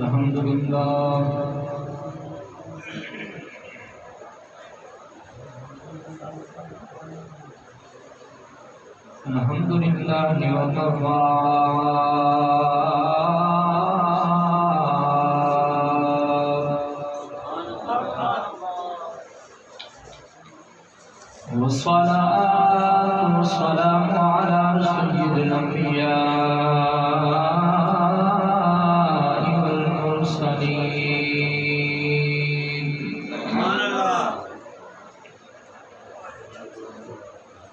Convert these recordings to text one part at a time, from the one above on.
الحمد لله الحمد لله وكفى والصلاة والسلام على سيد الأنبياء والمرسلين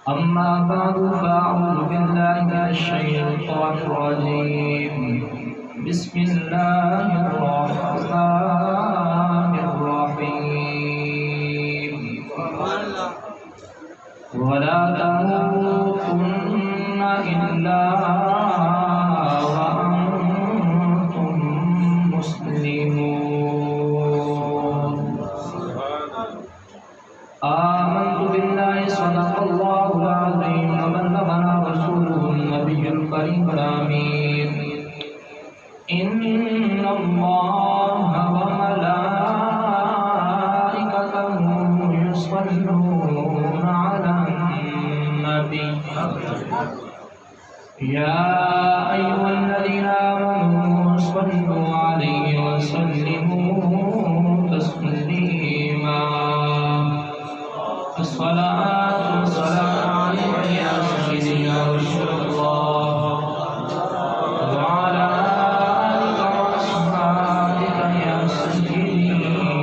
أما بعد فأعوذ بالله من الشيطان الرجيم بسم الله الرحمن الرحيم ولا تموتن إلا وأنتم مسلمون آمنت بالله صدق الله العظيم وبلغنا رسوله النبي الكريم الأمين إن الله وملائكته يصلون على النبي يا أيها الذين آمنوا صلوا عليه وسلموا تسليما الصلاة والسلام عليك يا سيدي يا رسول الله وعلى آلك وأصحابك يا سيدي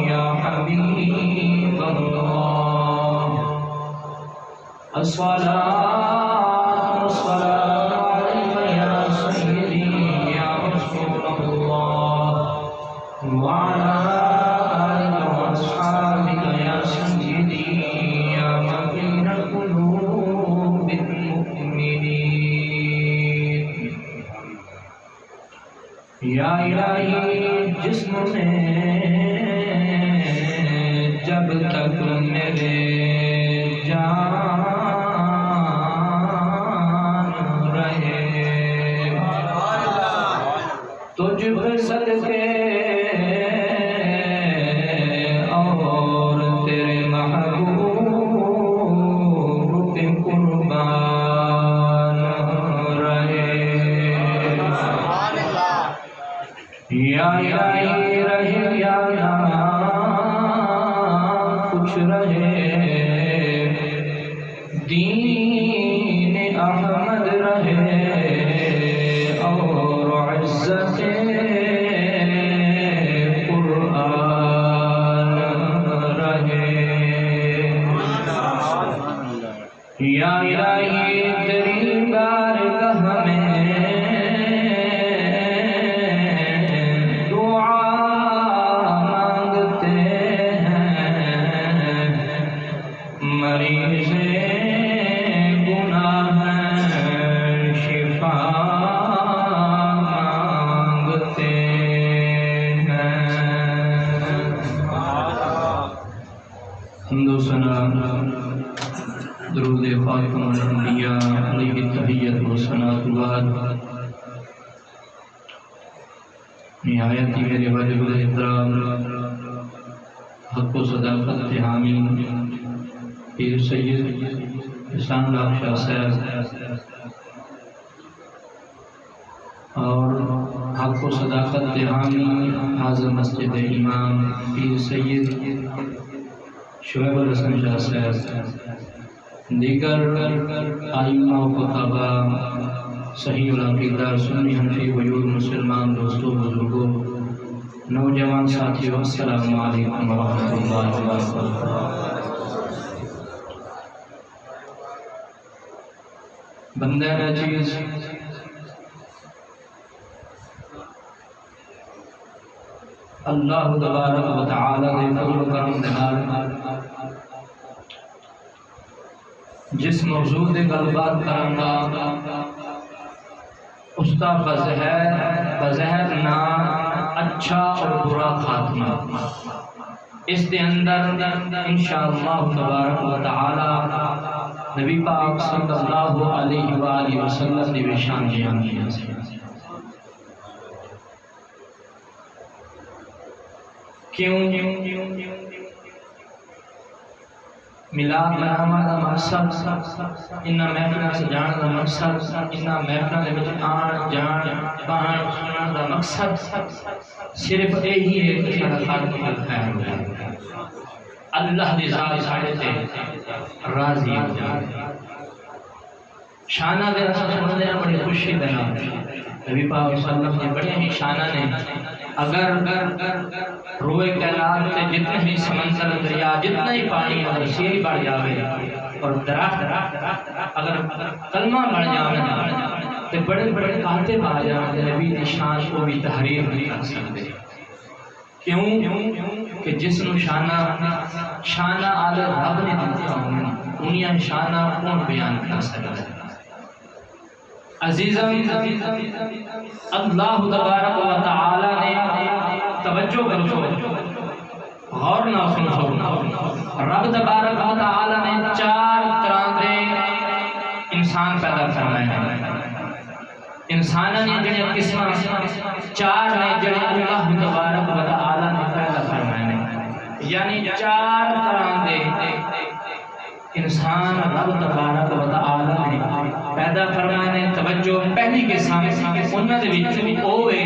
يا حبيب الله الصلاة والسلام عليك يا سيدي يا رسول الله وعلى آلك وأصحابك يا سيدي يا مكين قلوب المؤمنين یا الہی جسم میں جب تک میرے جان رہے تجھ پہ صدقے اور تیرے محبوب پہ قربان رہے یا الہی رہے یا نہ کچھ رہے دین احمد رہے اور عزت قرآن رہے یا الہی تیری بارگاہ میں مریض گناہ شفا مانگتے ہیں حمد و ثنا درود خاتم الانبیاء علیہ تحیت و ثناء بعد نہایت ہی میرے واجب الاحترام حق و صداقت کے حامی پیر سید احسان اللہ شاہ صاحب اور حق و صداقت کے حامی حاضر مسجد امام پیر سید شعیب الحسن شاہ صاحب دیگر ائمہ و خطبہ صحیح العقیدہ سنی حنفی ویور مسلمان دوستوں بزرگوں نوجوان ساتھیوں السلام علیکم ورحمۃ اللہ وبرکاتہ بندہ نچیز اللہ تبارک و تعالی دے فضل و کرم دے نال جس موضوع دے گل بات کرانگا اس کا بظاہر نہ اچھا اور برا خاتمہ اس دے اندر انشاءاللہ تبارک و تعالی نبی پاک صلی اللہ علیہ وآلہ وسلم نے شان بیان کیا کیوں ملاد مناون دا مقصد، انہاں محفلاں سجاؤن دا مقصد، انہاں محفلاں دے وچ آن جان بہن سنن دا مقصد صرف یہی ہے کہ سارا خالق دا خیر ہو جائے، اللہ دی ذات ساڈے تے راضی ہو جائے۔ شانہ دے رسول سننے بڑی خوشی دے نال نبی پاک صلی اللہ علیہ وسلم نے بڑے ہی شانہ نے اگر روئے کائنات سے جتنے ہی سمندر دریا جتنا ہی پانی اگر سیری بڑھ جاوے اور درخت اگر کلمہ بڑھ جاوے تو بڑے بڑے کاتب آ جاوے نبی دی شان کو بھی تحریر نہیں کر سکتے۔ کیوں کہ جس نو شانہ آل رب نے دیتا ہوں انہیں شانہ کون بیان کر سکتا ہے۔ عزیزم اللہ تبارک و تعالی نے توجہ کرو، غور نہ سنو، رب تبارک و تعالی نے 4 طرح دے انسان پیدا فرمائے ہیں۔ انساناں نے جڑے قسم 4 نے جڑے اللہ تبارک و تعالی نے پیدا فرمائے ہیں، یعنی 4 طرح دے انسان رب تبارک و تعالی نے پیدا فرمانے۔ توجہ پہلی قسم انہاں دے وچ اوے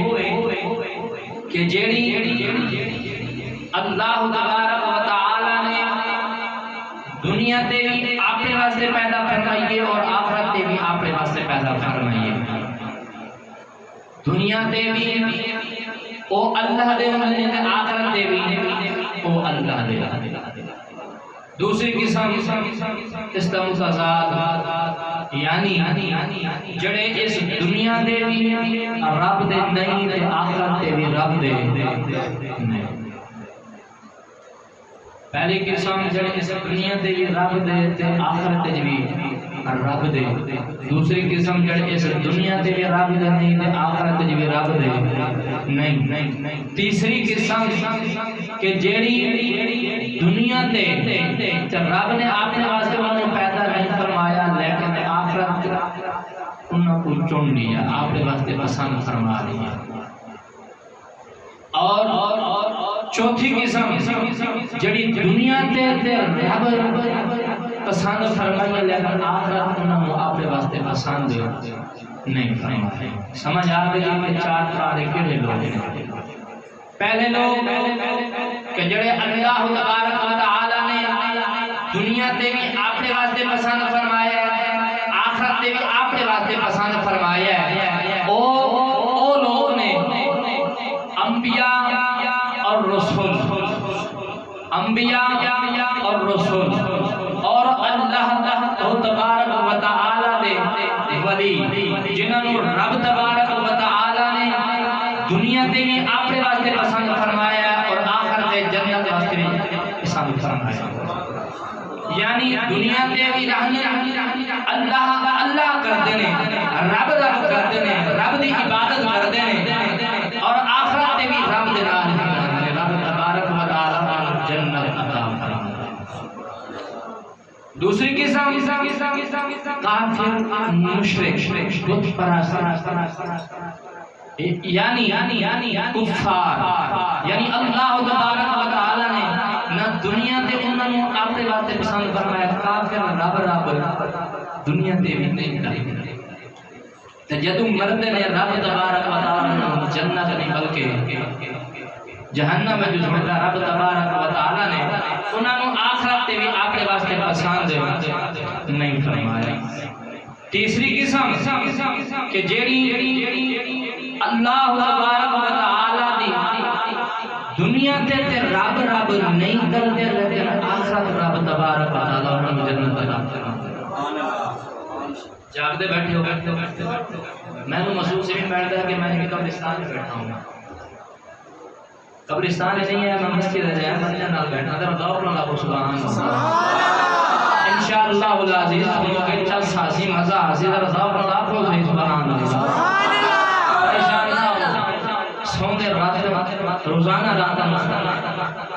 کہ جیڑی اللہ تبارک و تعالی نے دنیا تے بھی اپنے واسطے پیدا فرمائی ہے اور آخرت تے بھی اپنے واسطے پیدا فرمائی ہے۔ دنیا تے بھی او اللہ دے بندے تے آخرت تے بھی او اللہ دے۔ دوسری قسم استمتزاد یعنی جڑے اس دنیا دے بھی رب دے نہیں تے آخرت دے بھی رب دے نہیں۔ پہلی قسم جڑے اس دنیا دے بھی رب دے تے آخرت دے بھی رب دے۔ دوسری قسم جڑے اس دنیا دے بھی رب دے نہیں تے آخرت دے بھی رب دے نہیں۔ تیسری قسم کہ جیڑی دنیا تے رب نے اپنے واسطے انہوں پیدا نہیں فرمایا لیکن آخرت انہوں کو چن لیا، اپنے واسطے پسند فرما لیا۔ اور چوتھی قسم جڑی دنیا تے رب پسند فرمائی لیکن آخرت انہوں اپنے واسطے پسند نہیں فرمائی۔ سمجھ آ گئی کہ 4 طرح کے لوگ ہیں۔ پہلے لوگ کہ جڑے اللہ تبارک و تعالی نے دنیا تے بھی اپنے واسطے پسند فرمایا ہے، آخرت تے بھی اپنے واسطے پسند فرمایا ہے، او لوگ نے انبیاء اور رسول، انبیاء اور رسول اور اللہ تبارک و تعالی دے ولی جنہاں نوں رب تبارک و تعالی نے دنیا تے بھی اپنے واسطے پسند فرمایا اور آخرت تے جنت واسطے پسند فرمایا۔ یعنی دنیا تے بھی رہنے اللہ کردے نے، رب کردے نے، رب دی عبادت کردے نے اور آخرت تے بھی رب دے نال رب تبارک و تعالی جنت عطا فرمائے۔ دوسری قسم کافر مشرک بت پرست یعنی کفار، یعنی اللہ تبارک و تعالی نے نہ دنیا تے انہاں نوں اپنے واسطے پسند فرمایا، کافر رب دنیا تے بھی نہیں کرے تے جدوں مرد نے رب تبارک و تعالی نوں جنت نہیں بلکہ جہنم میں جو رب تبارک و تعالی نے انہاں نوں آخرت تے بھی اپنے واسطے پسند نہیں فرمایا۔ تیسری قسم کہ جیڑی اللہ تبارک و تعالی دی دنیا تے رب نہیں کرتے لیکن آخرت رب تبارک و تعالی انہاں نوں جنت عطا فرمائے۔ جاگدے بیٹھے ہو میں نے محسوس یہ بیٹھتا ہے کہ میں نے قبرستان میں بیٹھا ہوں۔ قبرستان نہیں ہے، میں مسجد ہے بندے نال بیٹھا تے ذوق نال آپ سبحان اللہ انشاءاللہ العزیز ہم کے چل ساسی مزہ حاصل ذرا ذوق نال آپ سبحان اللہ سوندے رات روزانہ رات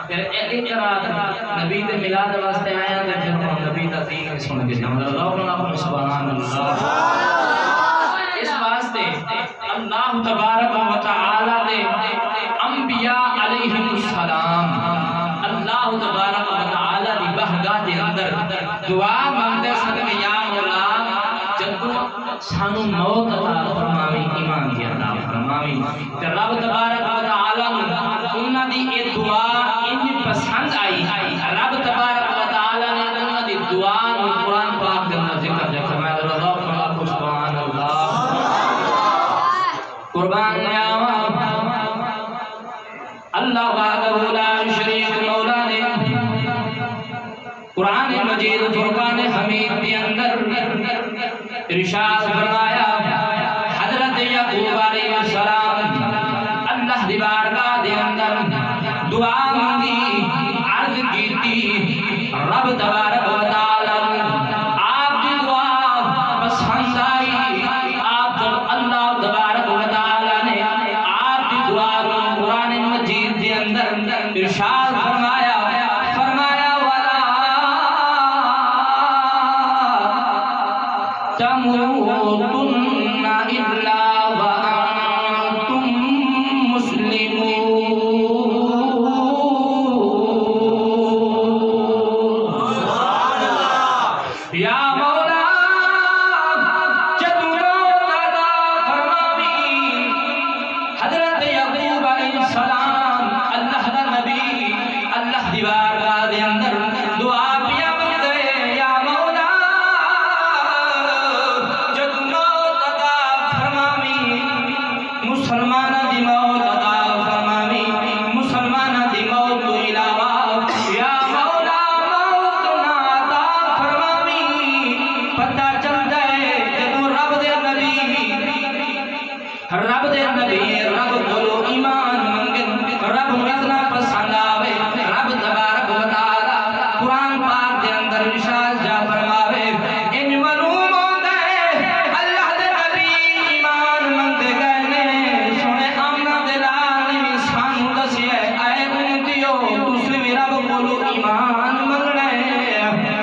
پھر ایک رات نبی دے میلاد واسطے آیا تے پھر نبی دا دین سن کے جاؤں ذوق نال آپ سبحان اللہ۔ اس واسطے اللہ تبارک و تعالی دے انبیاء علیہ السلام اللہ تبارک و تعالی دی بہگاہ دے اندر دعا مانگدے سن کہ یا مولا جدوں سانو موت عطا فرماویں ایمان دی عطا فرماویں تے رب تبارک و تعالی انہاں دی اے دعا انج پسند آئی رب تبارک و تعالی نے انہاں دی دعا نو قرآن پاک دے اندر ذکر جا فرمایا رضا اللہ سبحان اللہ قربان جاواں اللہ وحدہ لا شریک مولا نے قرآن مجید فرقان حمید کے اندر ارشاد فرمایا حضرت یعقوب علیہ السلام اللہ دی بارگاہ دے اندر دعا مانگی عرض کیتی رب تبارک و تعالی آپ دی دعا پسند آئی آپ جب اللہ تبارک و تعالی نے آپ دی دعا کو قرآن مجید دے اندر ارشاد فرمایا تموتن الا وانتم مسلمون یا مولا جدوں موت عطا فرماویں حضرت یعقوب علیہ السلام اللہ دا نبی اللہ دی بارگاہ دے اندر دعا پیا منگدے یا مولا مسلمان دی موت عطا فرماویں مسلمان دی موت تو علاوہ یا مولا موت نہ عطا فرماویں پتہ چلدا ہے جدوں رب دے نبی رب کولو ایمان منگن رب اتنا پسند آوے رب تبارک و تعالی قرآن پاک دے اندر ارشاد جا فرماوے ان معلوم ہوندا ہے اللہ دے نبی ایمان منگدے گئے نے سونے آمنا دے لال سانو دسیا اے امتیو تسی وی رب کولو ایمان منگنا ہے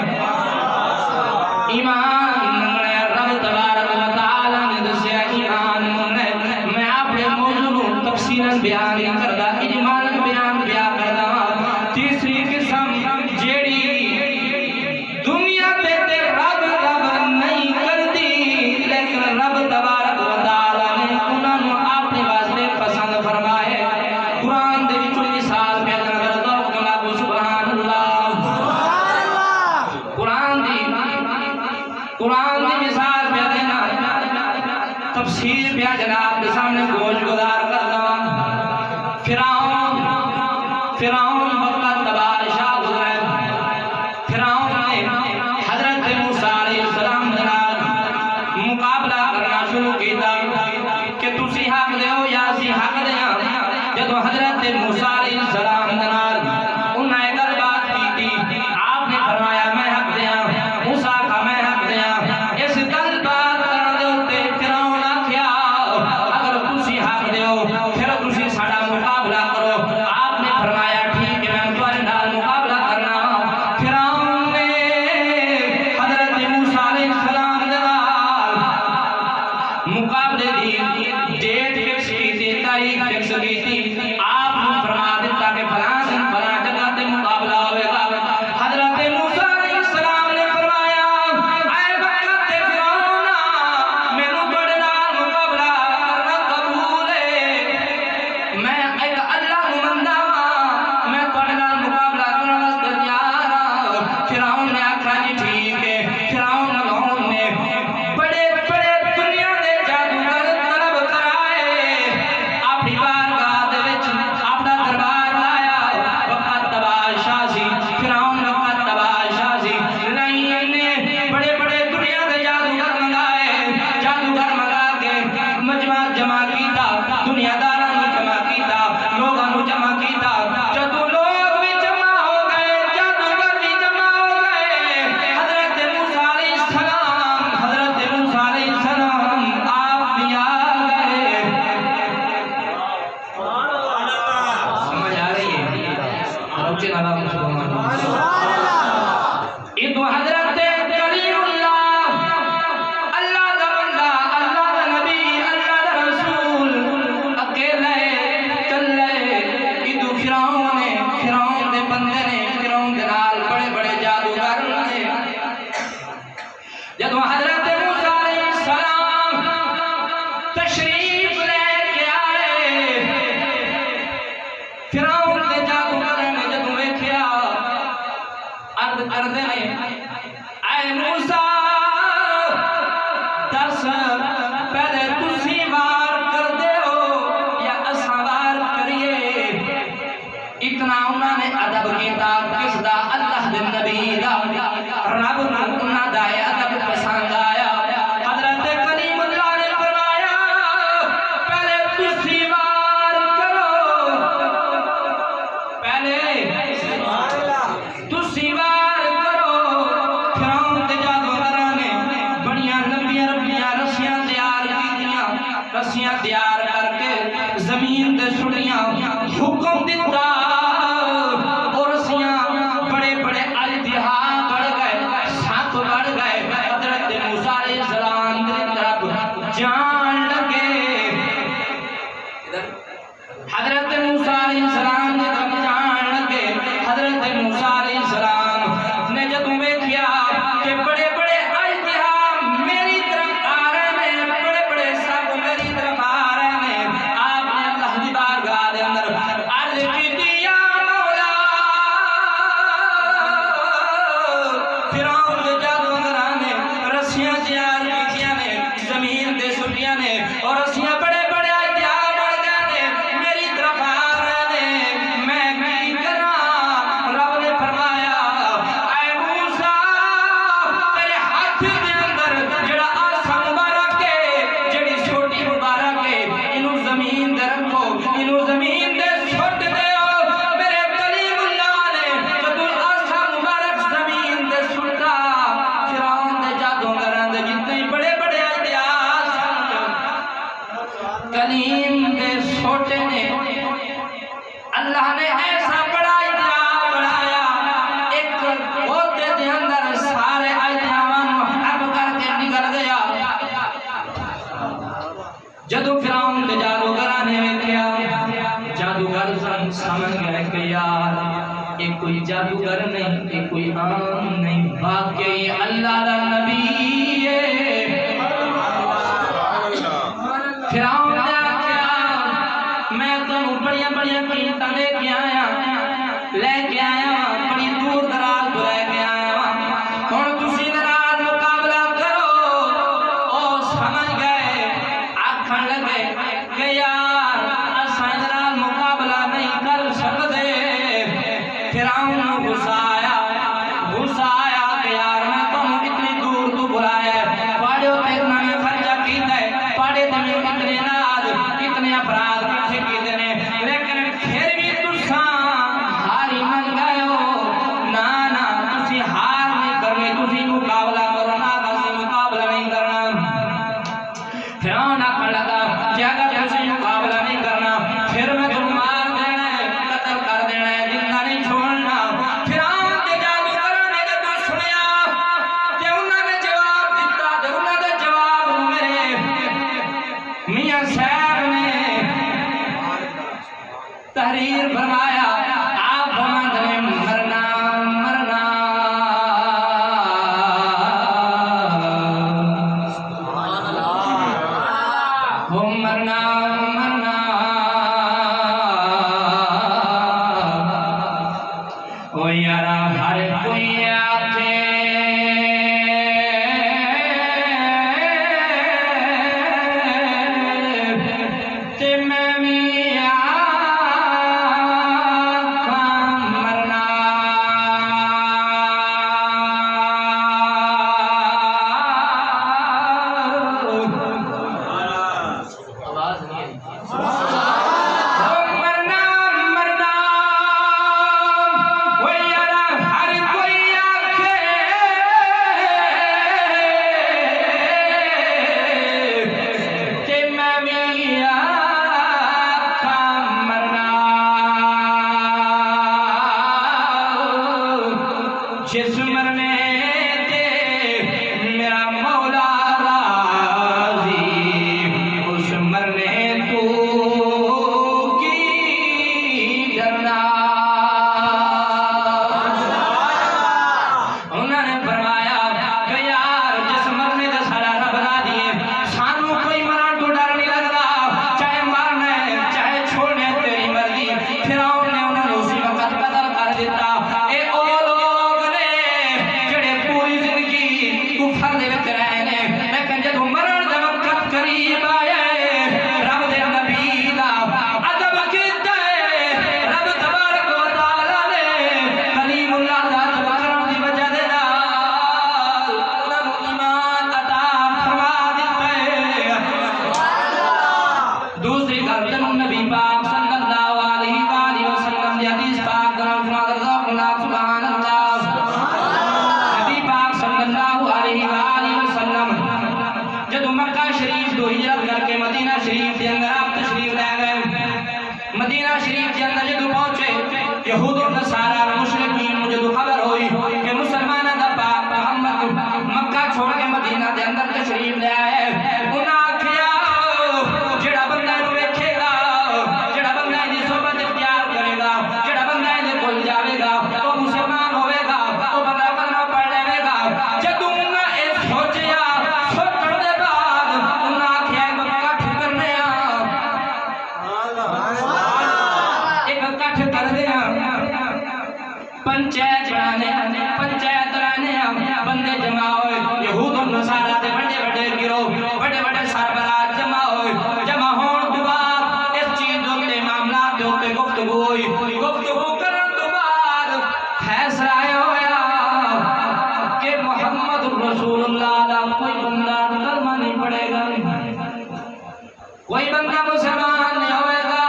ایمان منگنا ہے رب تبارک و تعالی نے دسیا ایمان منگنا ہے میں اپنے موضوع تفصیلاً بیان کردا اجمالاً بیان کردا تیسری قسم جیڑی دنیا تے رب نہیں کردی لیکن رب تبارک و تعالی نے انہاں نوں اپنے واسطے پسند فرمائے قرآن دے وچوں مثال پیش کردا اللہ سبحان اللہ قرآن دی مثال پہ دینا تفسیر پہ جناب کے سامنے گوش گزار کردا فرعون وقت تبار شاہ گزرے فرعون نے حضرت موسیٰ علیہ السلام جناب مقابلہ کرنا شروع کیتا کہ تسی حق دے ہو یا اسی حق دے ہاں جدو حضرت موسیٰ علیہ السلام جناب انہاں ایک بات کی تھی آپ نے فرمایا میں حق دے ہاں موسیٰ کا میں حق دے ہاں اس گل بات کرنے ہوتے فرعون آکھیا اگر تسی حق دے ہو پھر تسی ساڈا مقابلہ کرو آپ نے فرمایا ٹھیک ہے میں تمہارے نال مقابلہ کرنا فرعون نے حضرت موسیٰ علیہ السلام نال مقابلے دی ڈیٹ فکس کی تھی تاریخ فکس کی تھی آپ نے فرما دیتا کہ فلاں دن فلاں جگہ تے مقابلہ ہوئے گا حضرت موسیٰ علیہ السلام نے فرمایا اے وقت فرعون مینوں بڑے نال مقابلہ کرنا قبول ہے میں ایک اللہ نوں مندا ہاں میں تواڈے نال مقابلہ کرن واسطے تیار ہاں فرعون نے آکھا جی ٹھیک ہے فرعون نے بڑے بڑے دنیا دے جادوگر طلب کرائے اپنی بارگاہ دے وچ رسیاں تیار کر کے زمین تے سٹیاں حکم دیتا اور رسیاں بڑے بڑے اجدہا بڑھ گئے سانپ بڑھ گئے حضرت موسیٰ علیہ السلام کی طرف جان لگے حضرت موسیٰ علیہ السلام کی طرف جان لگے حضرت موسیٰ علیہ السلام نے جب دیکھا کہ بڑے بڑے اجدہا میری طرف آ رہے ہیں بڑے بڑے سب میری طرف آ رہے ہیں آپ نے اللہ کی بارگاہ دے اندر عرض کی یا مولا فرعون دے جادوگراں نے رسیاں تیار کیتیاں نے زمین تے سٹیاں نے اور رسیاں بڑے بڑے اجدہا بڑھ گئے نے میری طرف آ رہے ہیں میں کی کراں رب نے فرمایا اے موسیٰ تیرے ہاتھ دے اندر جڑا آسا مبارک ہے جڑی چھوٹی مبارک ہے انہوں زمین دے رکھو انہوں زمین دے سٹ دیو میرے کلیم اللہ نے جب آسا مبارک زمین دے سٹا فرعون دے جادوگراں دے جتنے بڑے بڑے اجدہا کلیم دے سوٹے نے اللہ نے ایسا بڑا اجدہا بڑھایا ایک ہوتے دے اندر سارے اجدہاں حب کر کے نکل گیا جدو فرعون دے جادوگراں نے ویکھیا جادوگر سمجھ گئے کہ یار یہ کوئی جادوگر نہیں یہ کوئی عام نہیں واقعی اللہ دا نبی ہے فرعون نے آخیا میں تمہیں بڑی بڑی قیمتاں لے کے آیا بڑی دور دراز تو لے کے آیا ہن تسی نال مقابلہ کرو او سمجھ گئے آکھن لگے کہ یار اساں نال مقابلہ نہیں کر سکدے فرعون نوں غصہ آیا کہ یار میں تمہیں اتنی دور تو بلایا پاڑیو تے اتنا میں خرچہ کیتا ہے پاڑے تے میں اتنے ناز اتنے افراد کٹھے کیتے نے لیکن پھر بھی تساں ہاری من گئے ہو نا تسی ہار نہیں کرنی تسی مقابلہ کرو نا تسی مقابلہ نہیں کرنا فرعون آکھن لگا کہ اگر تسی مقابلہ نہیں کرنا پھر میں تمہیں مار دینا ہے قتل کر دینا ہے زندہ نہیں چھوڑنا فرعون دے جادوگراں نے جب سنیا کہ انہوں نے جواب دیتا تے انہوں نے جواب میرے میاں صاحب نے تحریر فرمایا آپ فرماتے ہیں مرنا مرنا ہو مرنا مرنا او یارا ہر کوئی آتے تے میں بھی آکھاں مرنا آواز نہیں مرنا مرنا وہ یارا ہر کوئی آکھے تے میں بھی آکھاں مرنا جس مرنے تے میرا مولا راضی اس مرنے تو کی ڈرنا انہوں نے فرمایا کہ یار جس مرنے دے سارا رب راضی ہے سانو کوئی مرن تو ڈر نہیں لگتا چاہے مارنا ہے چاہے چھوڑنا ہے تیری مرضی فرعون نے انہوں نے اسی وقت قتل کر دیتا اے او لوگ نے جڑے پوری زندگی کفر دے وچ رہے نے لیکن جدوں مرن دا وقت قریب آیا رب دے نبی کوئی بندہ مسلمان نہیں ہوئے گا،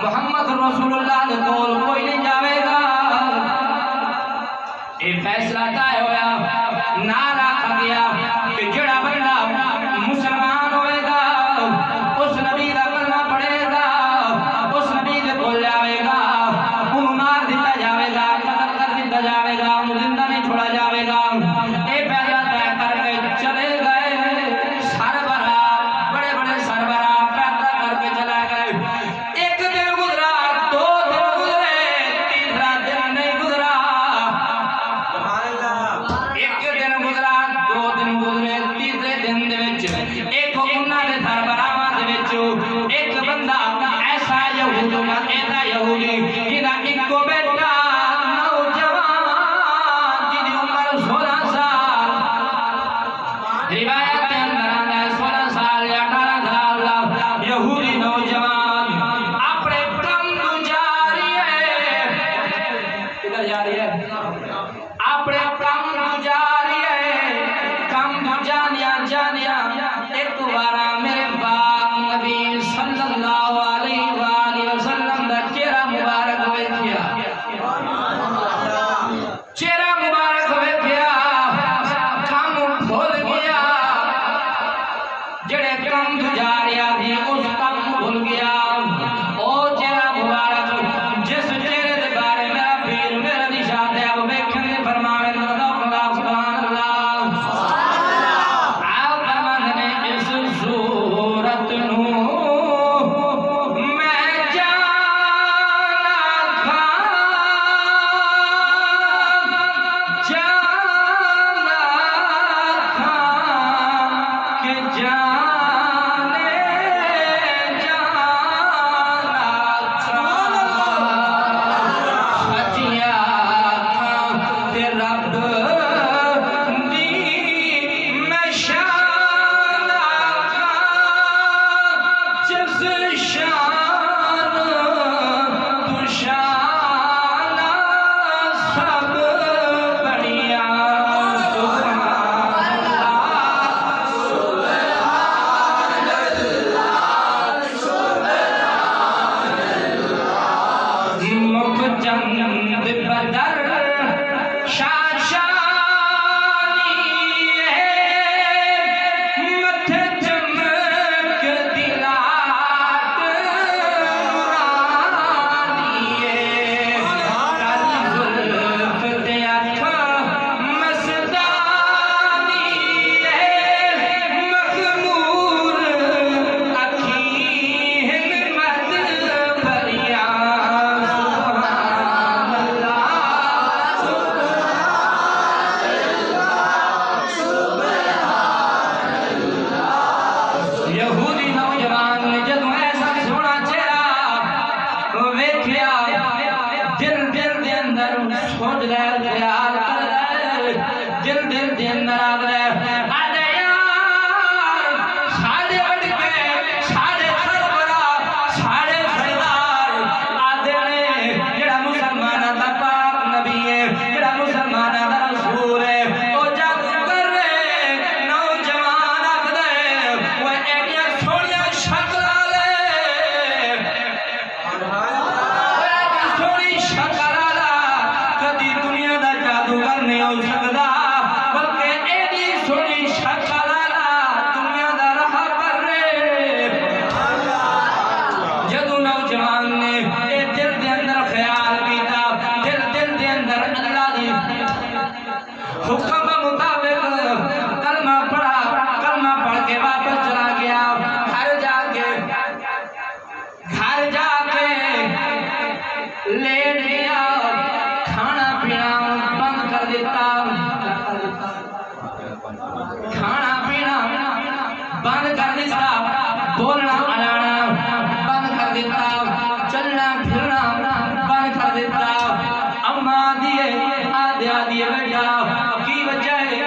محمد رسول اللہ دے کول کوئی نہیں جاوے گا۔ یہ فیصلہ طے ہویا، نعرہ آکھا گیا کہ جڑا بندہ مسلمان ہوئے گا اس نبی دا کلمہ پڑھے گا، اس نبی دے کول جاوے گا، انہوں مار دیتا جاوے گا، قتل کر دیتا جاوے گا، انہوں زندہ نہیں چھوڑا جاوے گا۔ یہ فیصلہ طے کر کے چلے گئے سربراہ، بڑے بڑے سربراہ فیصلہ کر کے چلے گئے۔ ایک دن گزرا، دو دن گزرے، تیسرا دن نہیں گزرا۔ ایک دن گزرا، دو دن گزرے، تیسرے دن دے وچ ایک انہاں دے سربراہاں دے وچ ایک بندہ ایسا یہودی جہدا اکو بیٹا نوجوان جہدی عمر 16 سال، روایت کے اندر آتا ہے 16 سال یا 18 سال، یہودی نوجوان اپنے کم تو جا رہی ہے، کدھر جا رہی ہے؟ اپنے کم تو جا رہی ہے، کم تو جانیا ایک بارہ میرے پاک نبی صلی اللہ علیہ وآلہ وسلم دا چہرہ مبارک ویکھیا، چہرہ مبارک ویکھیا، کم بھول گیا، جڑے کم تو جا رہا تھی اس کم بھول گیا۔ او چہرہ مبارک جس چہرے دے بارے میرا پیر میرا نشان ہے اب ویکھن دے فرماوے اللہ سبحان اللہ۔ آپ فرماندے نے اس صورت نو میں جانا کھا، جانا کھا کہ جانے جانا کھا، سچیا کھا تے رب دی میں شان کھا، جس شان تو شان سب بڑیا، سبحان مکھ چند بدر شاشانی متھے چمک دلات نورانی، کالی زلف تے اکھ مستانی، مخمور اکھی ہمت بھریا، سبحان اللہ۔ یہودی نوجوان نے جدوں ایسا سونا چہرہ ویکھیا، دل دے اندر سوچ رہا خیال کر رہا، دل دے اندر آ رہا آدھے یار ساڑھے اڑ کے ساڑھے سربراہ ساڑھے سردار آدھے نے جڑا مسلمانہ دا پاک نبی ہے، جڑا مسلمانہ دا رسول ہے، او جادو کر رہے نوجوان آکھ دے وہ ایڈیاں سوڑیاں شکل آلے، سوڑی شکل آلا کدی دنیا دا جادوگر نہیں ہو سکتا، بلکہ ایڈی سوڑی شکل آلا دنیا دا رہا کر رہے۔ جدو نوجوان نے اے دل دے اندر خیال کیتا، دل دے اندر اللہ دی حکم مطابق کلمہ پڑھا، کلمہ پڑھ کے واپس چلا گیا، گھر جا کے لیٹ گیا، کھانا پینا بند کر دیتا، کھانا پینا بند کر دیتا، بولنا اڑانا بند کر دیتا، چلنا پھرنا بند کر دیتا۔ اماں دیے آدھے بیٹا کی وجہ ہے،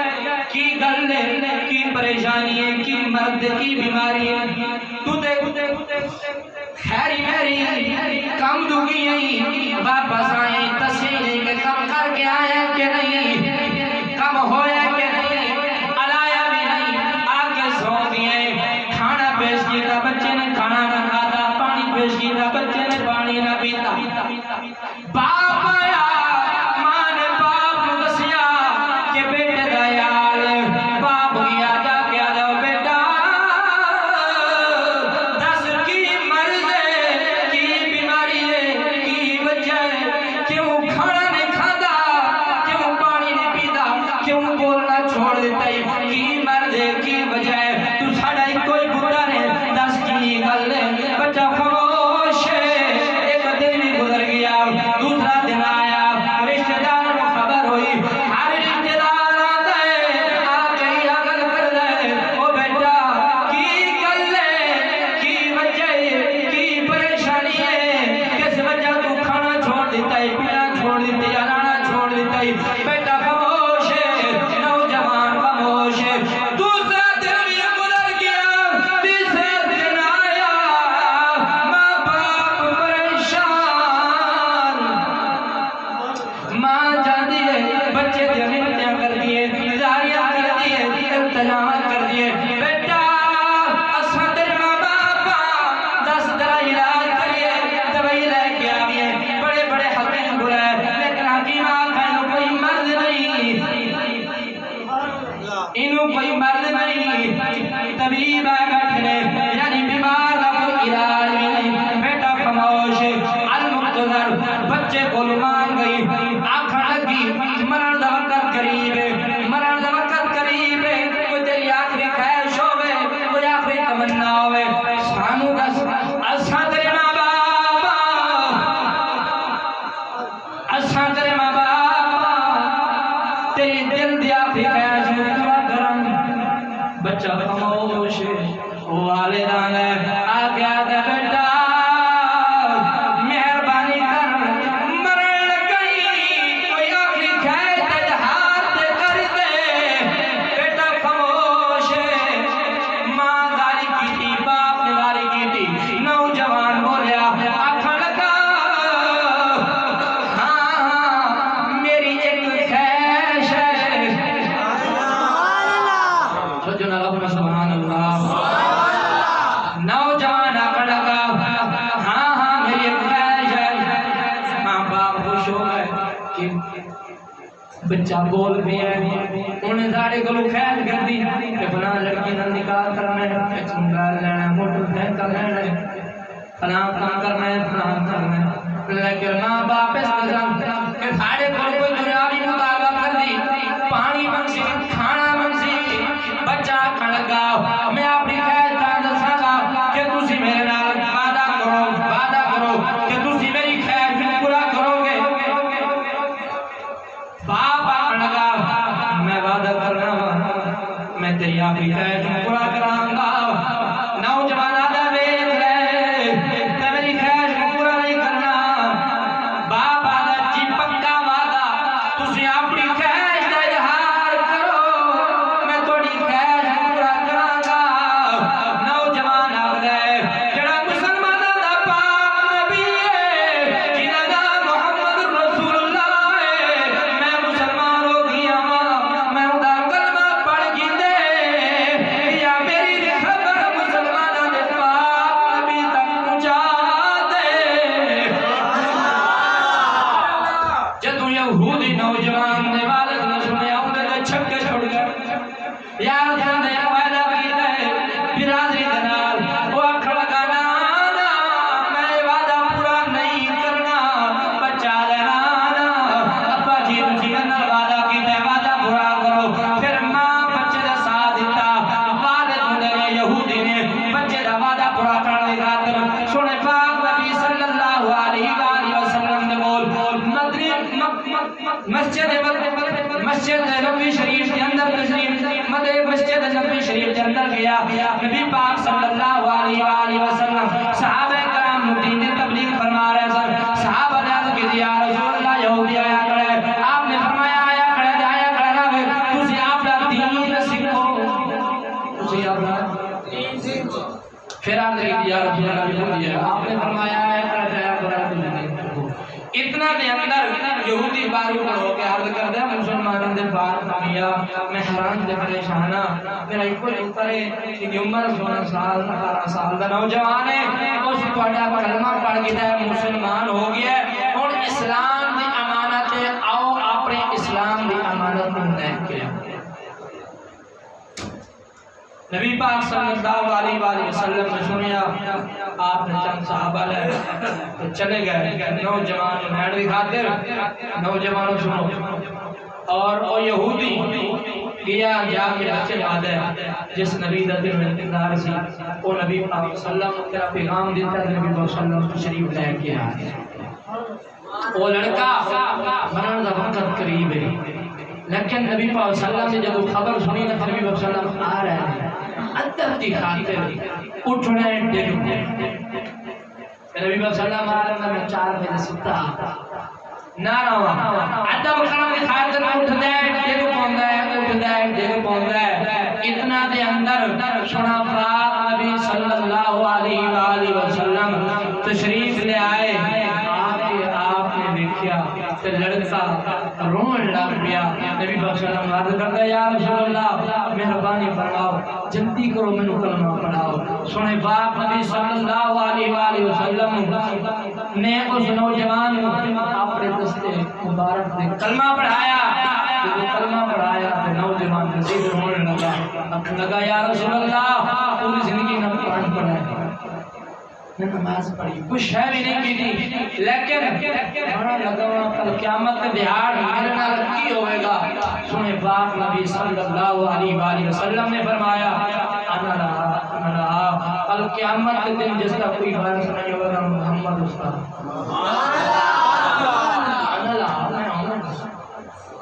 کی گل ہے، کی پریشانی ہے، کی مرد کی بیماری ہے، تو دے خیری میری کم دگی ہیں، واپس آئیں تسلیم کہ کم کر کے آئے کہ نہیں، کم ہویا کہ نہیں، علایا بھی نہیں، آگے سو گئے، کھانا پیش کیا بچے نے کھانا نہ کھاتا، پانی پیش کیتا، بچے نے پانی نہ پیتا، باپ آیا، ماں نے باپ کو دسیا کہ بیٹے دا یار، باپ گیا جا کے آدھا بیٹا دس کی مرض ہے، کی بیماری ہے، کی وجہ ہے، کیوں کھانا نہیں کھاتا، کیوں پانی نہیں پیتا، کیوں بولنا چھوڑ دیتا ہے، کی مرض ہے، کی وجہ ہے، تو ساڑا ہی کوئی بڑا ہے، دس کی گل ہے، بچہ خاموش ہے۔ ایک دن بھی گزر گیا، دوسرا دن آیا، رشتہ دار کو خبر ہوئی، ہر رشتہ دار آتا ہے، آ گئی آگل کر دے، او بیٹا کی گل ہے، کی وجہ ہے، کی پریشانی ہے، کس وجہ تو کھانا چھوڑ دیتا ہے، پینا چھوڑ دیتا ہے، لانا چھوڑ دیتا ہے، بیٹا خاموش ہے، نوجوان خاموش ہے۔ دوسرا دن بھی گزر گیا، تیسرا دن آیا، ماں باپ پریشان، ماں جاندی ہے، بچے دے منتیاں کر دیئے، زاریاں کر دیئے، التجامات کر دیئے، بیٹا اساں تیرے ماں باپا دس درہ علاج کریے، دوائی لے کے آئیے، بڑے بڑے حکیم بلائے، لیکن حکیم آقا انہوں کوئی مرض نہیں، انہوں کوئی مرض نہیں، طبیب آئے بیٹھنے، یعنی بیمار کا کوئی علاج نہیں، بیٹا خاموش، المقتدر بچے کو لمان گئی، آنکھاں لگی، مرن دا وقت قریب ہے، مرن دا وقت قریب ہے، کوئی تیری آخری خواہش ہوئے، کوئی آخری تمنا ہوئے، سانو دس، اساں تیرے ماں باپا، اساں تیرے ماں باپا، تیری دل دی آخری خواہش پورا کرن۔ بچہ خاموش ہے، والدان ہے، آگے آگے بیٹا مہربانی کر، مرن لگئی، کوئی آخری خیر تیرے ہاتھ دے کر دے، بیٹا خاموش ہے، ماں گاری کی تھی، باپ نے گاری کی تھی، نوجوان بولیا، آنکھاں لگا، ہاں میری ایک خواہش ہے، جو نہ سبحان اللہ، نوجوان آنکھاں لگا، ہاں ہاں میری ایک خواہش ہے، ماں باپ خوش ہو گئے کہ بچہ بول بھی ہے، انہیں ساڑے کو خیر کر دی کہ فلاں لڑکی نہ نکاح کرنا ہے، ایک موبائل لینا ہے، موٹر سائیکل لینا ہے، فلاں کام کرنا ہے، فلاں کرنا ہے، لیکن ماں باپ اس قسم کہ ساڑے کو کوئی دنیاوی مطالبہ کر دی، پانی منسی، کھانا منسی، بچہ کھڑ لگا، میں اپنی خیر جان دساں گا کہ تسی میرے نال وعدہ کرو کہ تسی میری خیر بھی پورا کرو گے۔ باپ آکھن لگا میں وعدہ کرنا وا، میں تیری آخری خیر بھی پورا کراں گا۔ نوجوان آدھا ویکھ لے تے میری خیر بھی پورا نہیں کرنا، باپ آدھا جی پکا وعدہ، تسی اپنی خیر دا اظہار کرو، میں تھوڑی خیر بھی پورا کراں گا۔ نوجوان آدھا جڑا مسلماناں دا پاک نبی ہے، جنہاں نام محمد رسول اللہ ہے، میں مسلمان ہو گیا ہاں، میں ادا کلمہ پڑھ گیندے، یا میری خبر مسلماناں دے پاک نبی تک پہنچا دے۔ جدوں یہودی نوجوان دے والد نے سنیا، اندر دے چھکے چھوڑ گئے، یار سندے وعدہ کیتا ہے برادری دے نال، وہ آکھن لگا نا نا میں وعدہ پورا نہیں کرنا، بچہ لینا نا، ابا جی تسی میرے نال وعدہ کیتا ہے، وعدہ پورا کرو۔ پھر ماں بچے دا ساتھ دیتا، والد نے یہودی نے بچے دا وعدہ پورا کرنے دی خاطر سونے پاک نبی صلی اللہ علیہ وآلہ وسلم نے بول مدنی مسجد نبوی شریف کے اندر تشریف، مسجد نبوی شریف کے اندر گیا، نبی پاک صلی اللہ علیہ وآلہ وسلم صحابہ کرام دین تبلیغ فرما رہے ہیں، صحابہ نے عرض کی یا رسول اللہ یہودی آیا کرے، آپ نے فرمایا آیا کرے جایا کرے نہ تسی اپنا دین سیکھو، تسی اپنا دین سیکھو۔ پھر آپ نے یا رسول اللہ یہودی ہے، آپ نے فرمایا آیا کرے جایا کرے، اتنا اتنا دے اندر یہودی باری پر ہو کے عرض کر دیا مسلمانوں دے بار دنیا میں حیران دے پریشانا میرا ایک کوئی اترے کہ عمر 16 سال 18 سال دا نوجوان ہے اس پڑھا کلمہ پڑھ گیا ہے مسلمان ہو گیا ہے اور اسلام دی امانت ہے آؤ اپنے اسلام دی امانت کو نیک کیا نبی پاک صلی اللہ علیہ وآلہ وسلم نے سنیا آپ نے چند صحابہ لے تو چلے گئے نوجوان میڈوی خاطر نوجوانوں سنو اور وہ یہودی گیا جا کے بچے بعد ہے جس نبی دا دل میں انتظار سی وہ نبی پاک صلی اللہ علیہ وسلم تیرا پیغام دیتا ہے نبی پاک صلی اللہ علیہ وسلم شریف لے کے آئے وہ لڑکا مرن دا وقت قریب ہے لیکن نبی پاک صلی اللہ علیہ وسلم نے جب خبر سنی نبی پاک صلی اللہ علیہ وسلم آ رہے ہیں ادب دی خاطر اٹھنے ڈگ نبی پاک صلی اللہ علیہ وسلم میں 4 بجے ستا نہ رہا ادب خان دی خاطر اٹھنے ڈگ پوندا ہے اتنا دے اندر سنا پاک نبی صلی اللہ علیہ وآلہ وسلم تشریف لے آئے آپ نے دیکھا کہ لڑکا رون لگ گیا نبی پاک صلی اللہ علیہ وسلم عرض کرتا یا رسول اللہ مہربانی فرماؤ جلدی کرو میں کلمہ پڑھاؤ سنے باپ نبی صلی اللہ علیہ وآلہ وسلم نے اس نوجوان اپنے دستے مبارک سے کلمہ پڑھایا کلمہ پڑھایا تو نوجوان مزید رونے لگا یا رسول اللہ پوری زندگی نہ قرآن پڑھایا میں نماز پڑھی کچھ ہے بھی نہیں کی تھی لیکن بڑا لگا کل قیامت کے دہاڑ میرے نال کی ہوئے گا سنے پاک نبی صلی اللہ علیہ وآلہ وسلم نے فرمایا انا رہا کل قیامت کے دن جس کا کوئی وارث نہیں ہوگا محمد استاد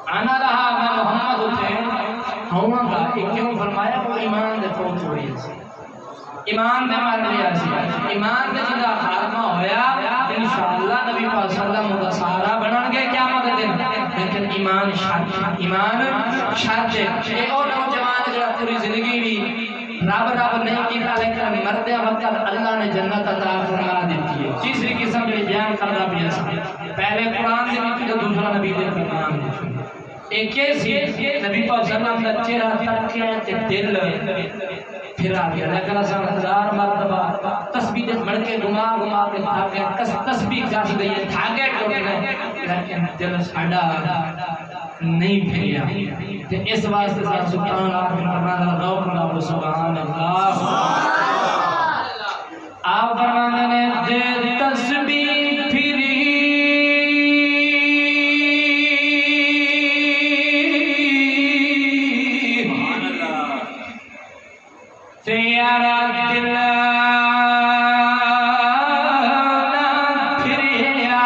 انا رہا میں محمد حسین ہوں گا کیوں فرمایا وہ ایمان دے فوت ہوئی ایمان دے مار لیا سی ایمان دے جدا خاتمہ ہویا انشاءاللہ نبی پاک صلی اللہ علیہ وسلم سہارا بنن گے قیامت دے دن لیکن ایمان شرط ہے اے او نوجوان جڑا پوری زندگی بھی رب نہیں کیتا لیکن مردے وقت اللہ نے جنت عطا فرما دیتی ہے تیسری قسم میں بیان کرنا پیا پہلے قرآن دے وچ دوسرا نبی دے فرمان ایک ایسی نبی پاک صلی اللہ علیہ وسلم کا چہرہ تکیا تے دل پھر آ گیا لیکن اساں 1000 مرتبہ تسبیح دے مڑ کے گما کے تھاکے تسبیح جاتی گئی ہے تھاکے ٹوٹ گئے لیکن دل ساڈا نہیں پھریا تے اس واسطے سبحان اللہ فرمان روح اللہ سبحان اللہ آپ فرمانے نے دے تسبیح پھری تیارا دل پھریا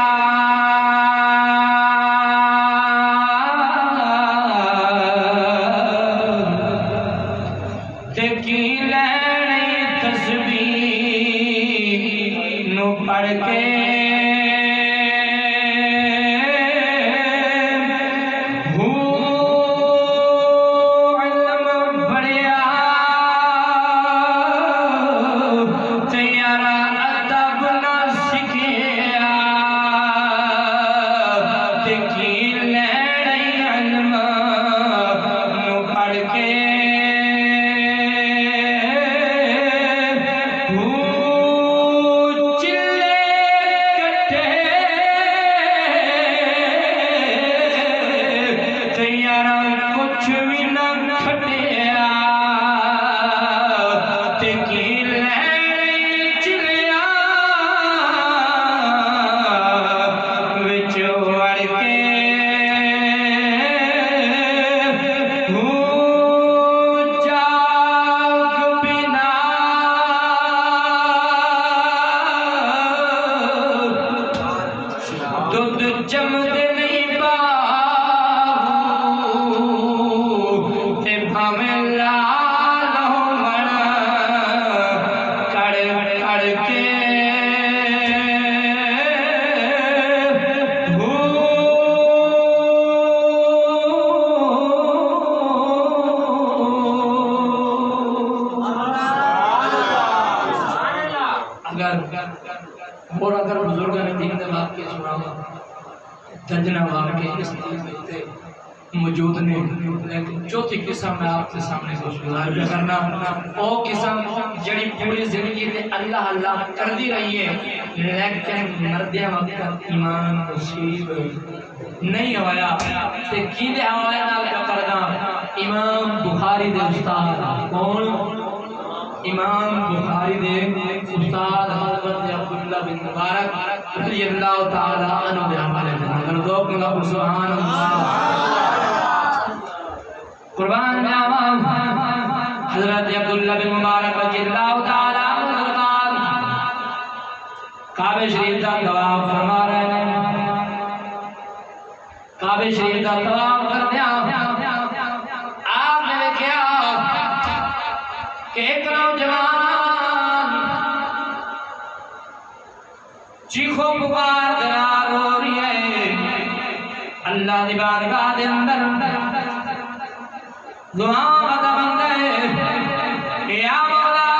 دیکھی لینی تسبیح نو پڑھ کے دجنا واقعی اس تے موجود نے، لیکن چوتھی قسم میں آپ کے سامنے کچھ گزار بھی کرنا، او قسم جڑی پوری زندگی تے اللہ اللہ کر دی رہی ہے، لیکن مردیاں وقت ایمان نصیب نہیں ہوایا تے کیندے حوالے نال کرنا۔ امام بخاری دے استاد کون؟ امام بخاری دے استاد حضرت عبداللہ بن مبارک رضی اللہ تعالی عنہ دے حوالے نال دو کہ سبحان اللہ قربان جاواں حضرت عبداللہ بن مبارک رضی اللہ تعالی عنہ کعبہ شریف کا طواف فرما رہے ہیں، کعبہ شریف کا طواف کرتے ہیں، آپ نے دیکھا کہ ایک نوجوان چیخو پکار درار ہو رہی ہے، اللہ دی بارگاہ دے اندر دعا بتا بندے کہ یا مولا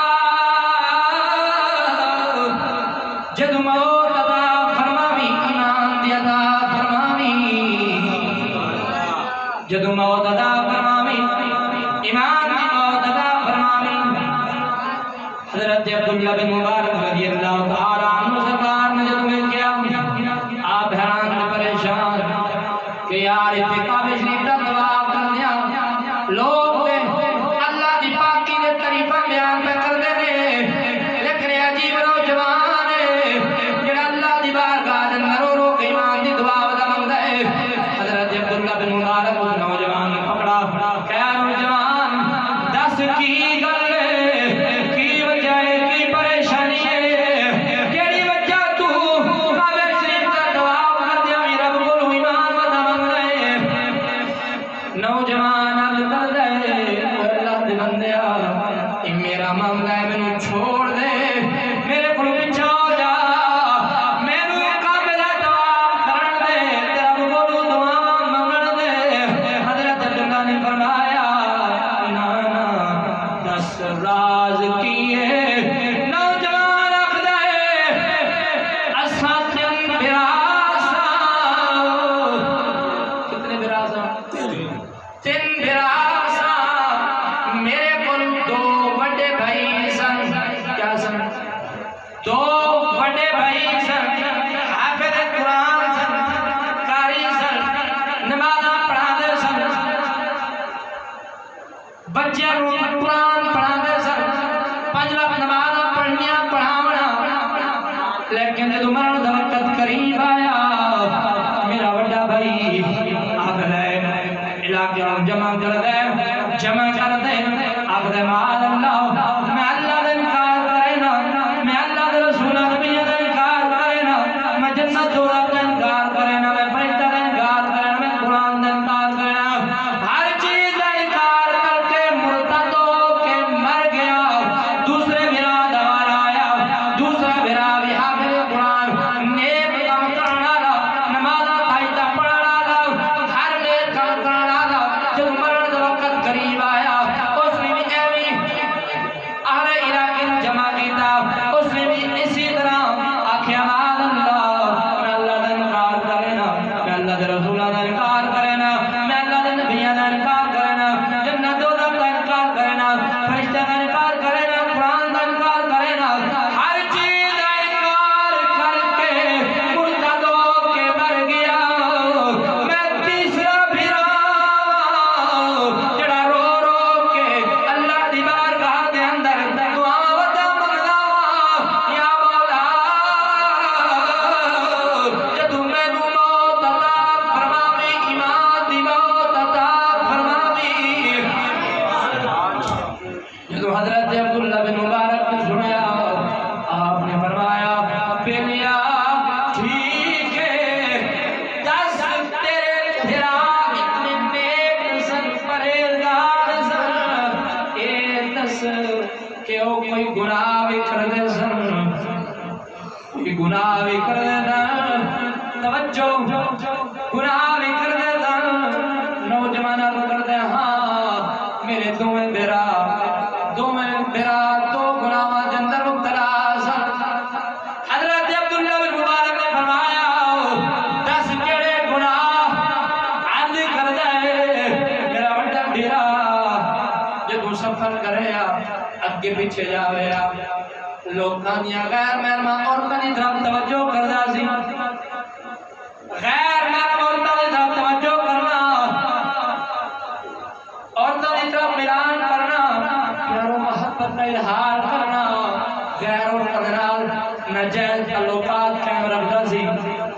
جد موت عطا فرماوی، ایمان دی عطا فرماوی، جد موت عطا فرماوی، ایمان دی موت عطا فرماوی۔ حضرت عبداللہ بن مبارک رضی اللہ تعالی عنہ سرکار نے جد مل کیا، آپ حیران پریشان کہ یار اتنے کعبہ شریف کا طواف کر دیا، لوگ اللہ دی پاکی دے تعریفاں بیان پہ کر دے نے، لیکن عجیب نوجوان ہے جڑا اللہ دی بارگاہ دے اندر رو رو کے ایمان دی دعا ودا منگدا ہے۔ حضرت عبداللہ بن مبارک اس نوجوان نے پکڑا، کہا نوجوان دس کی گل ہے، کی وجہ ہے، کی پریشانی ہے، کیڑی وجہ تو کعبہ شریف دا طواف کر دیا میرا رب کو ایمان ودا منگدا ہے؟ نوجوان میرا معاملہ ہے، میں نے چھوڑ دے، میرے کو پیچھے ہو جا، میں نے کعبے دا طواف کرن دے، تیرا بولو دعا منگن دے۔ حضرت عبداللہ نے فرمایا نا نا دس راز کیے، نوجوان آخدا ہے اساں تین براساں، کتنے براساں؟ تین براساں، میرے کو دو بڑے بھائی سن، کیا سن؟ دو بڑے بھائی سن، حافظ قرآن سن، قاری سن، نمازاں پڑھا دے سن، بچیاں قرآن پڑھا دے سن، 5 وقت نمازاں پڑھنیاں پڑھاونا، لیکن جدوں مرن دا وقت قریب آیا میرا بڑا بھائی آخر علاقے جمع کر دے، جمع کر دے، آخر معاذ اللہ میں اللہ دے انکار کرے نا، میں اللہ دے رسول نبی دے انکار کرے نا، میں جنت دوزخ دے انکار کرے نا، میں فرشتہ دے انکار کرے نا، میں قرآن دے انکار کرے نا، ہر چیز دے انکار کر کے مرتد ہو کے مر گیا۔ دوسرے بھرا دوارا آیا، دوسرا بھرا بھی حافظ قرآن، نیک کام کرنا والا، نمازاں پائیتا پڑھنا والا، ہر نیک کام کرنا والا، جب مرن دا وقت قریب آیا اس نے بھی ایویں اہل علاقے نوں جمع کیتا، اس نے بھی اسی طرح آکھیا معاذ اللہ میں اللہ دا انکار کرے نا، میں اللہ دے رسولاں دا انکار کرے نا، میں اللہ دے نبیاں دا انکار کرے نا، جنت دوزخ دا انکار کرے نا، فرشتہ دا انکار کرے نا، قرآن دا انکار کرے نا، ہر چیز دا انکار کر کے مرتد ہو کے مر گیا۔ میں تیسرا بھرا جڑا رو رو کے اللہ دی بارگاہ دے اندر دعا ودا منگدا، یا مولا جدوں مینوں موت عطا فرماوی، ایمان دی موت عطا فرماوی۔ جدوں حضرت عبداللہ بن مبارک نے سنیا، آپ نے فرمایا بیلیا ٹھیک ہے، دس تیرے بھرا اتنے نیک سن، پرہیزگار سن، اے دس کہ وہ کوئی گناہ بھی کر دے سن، کوئی گناہ بھی کر دے سن، توجہ گناہ بھی کر دے سن۔ نوجوان کر دے ہاں میرے دوویں بھرا دو گناہاں دے اندر مبتلا سن۔ حضرت عبداللہ بن مبارک نے فرمایا دس کیڑے گناہ پیچھے جاوے لوکاں دیا غیر محرمہ عورتاں دی طرف توجہ کردا سی غیر محرم عورتاں دی طرف توجہ کرنا عورتوں کی طرف ملان کرنا پیار و محبت کا اظہار کرنا غیر عورتوں کے نال ناجائز تعلقات قائم رکھتا سی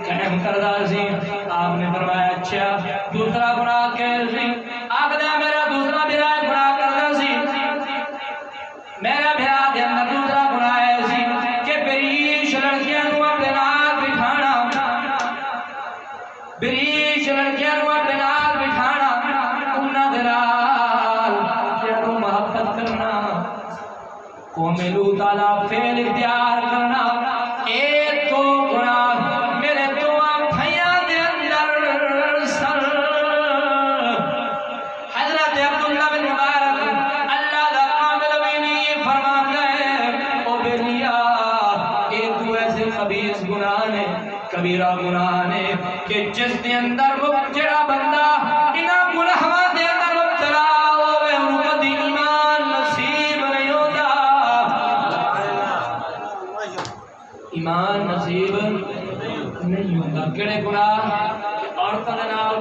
قائم کردا سی آپ نے فرمایا اچھا دوسرا گناہ کیا سی آخدا میرا دوسرا برا گناہ کردا سی میرا بھرا دے اندر دوسرا گناہ ہے سی کہ بریش لڑکیاں نو اپنے نال بٹھانا بریش لڑکیاں نو اپنے نال بٹھانا انہاں دے نال پیار و محبت کرنا قوم لوط والا فعل اختیار کرنا ایک تو گناہ میرے تو بھائیاں دے اندر سر حضرت عبداللہ بن مبارک اللہ دا کامل وینی فرماتا ہے او بیلیا ایک تو ایسے خبیث گناہ نے کبیرہ گناہ نے کہ جس دے اندر جڑا بندہ انہاں گناہاں دے اندر مبتلا ہوئے انہوں کدی ایمان نصیب نہیں ہوتا ایمان نصیب نہیں ہوتا کیڑے گناہ کہ عورتوں دے نال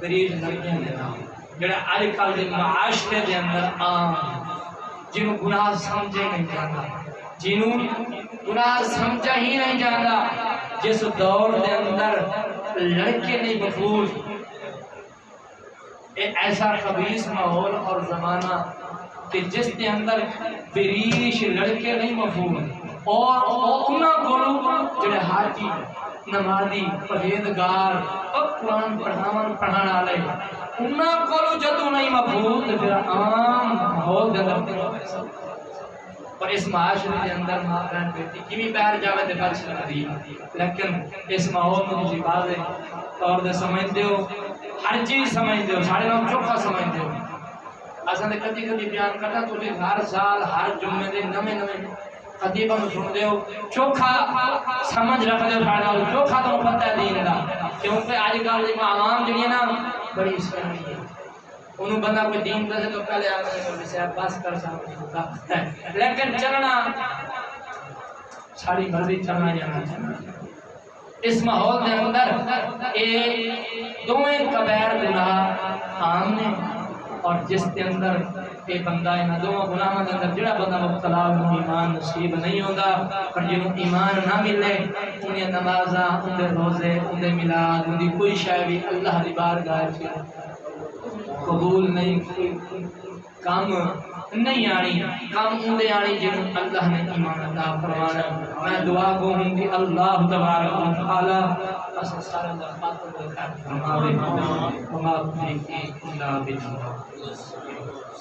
غریب لڑکیاں دے نال جڑا اج کل دے معاشرے دے اندر عام جنوں گناہ سمجھے نہیں جاتا جنوں گناہ سمجھا ہی نہیں جاتا جس دور دے اندر لڑکے نہیں مفروض ایک ایسا خبیث ماحول اور زمانہ کہ جس کے اندر بریش لڑکے نہیں مفروض اور انہاں کو جڑے حاجی نمازی پرہیزگار اور قرآن پڑھانے والے انہاں کو جدوں نہیں مفروض پھر عام ماحول دے اندر اور اس معاشرے کے اندر ماں بہن بیٹی کیویں باہر جاوے تے بچ سکدی لیکن اس ماحول میں تسی واضح طور تے سمجھدے ہو ہر چیز سمجھدے ہو سارے لوگ چوکھا سمجھدے ہو اساں تے کدی کدی بیان کرنا تسی ہر سال ہر جمعے دے نویں خطیباں نوں سنتے ہو چوکھا سمجھ رکھدے ہو سارے لوگ چوکھا تو پتہ ہے دین دا کیونکہ اج کل دی عوام جڑی ہے نا بڑی سیاح ہے انہوں بندہ کوئی دین دے تو پہلے آگے مولوی صاحب بس کر سکتا ہے لیکن چلنا ساری مرضی چلنا جانا چاہنا اس ماحول دے اندر دوئیں کبیر گناہ عام نے اور جس کے اندر یہ بندہ انہاں دوواں گناہاں دے اندر جڑا بندہ مبتلا ہو ایمان نصیب نہیں ہوندا پر جنوں ایمان نہ ملے انہیں نمازاں اندے روزے اندے میلاد اندی کوئی شے بھی اللہ دی بارگاہ وچ قبول نہیں کام نہیں آنی کام اندے آنی جنہوں اللہ نے ایمان عطا فرمانا میں دعا گو ہوں کہ اللہ تبارک و تعالی اسے سارے درخواست کو خیر فرماوے وما تشركون إلا بالله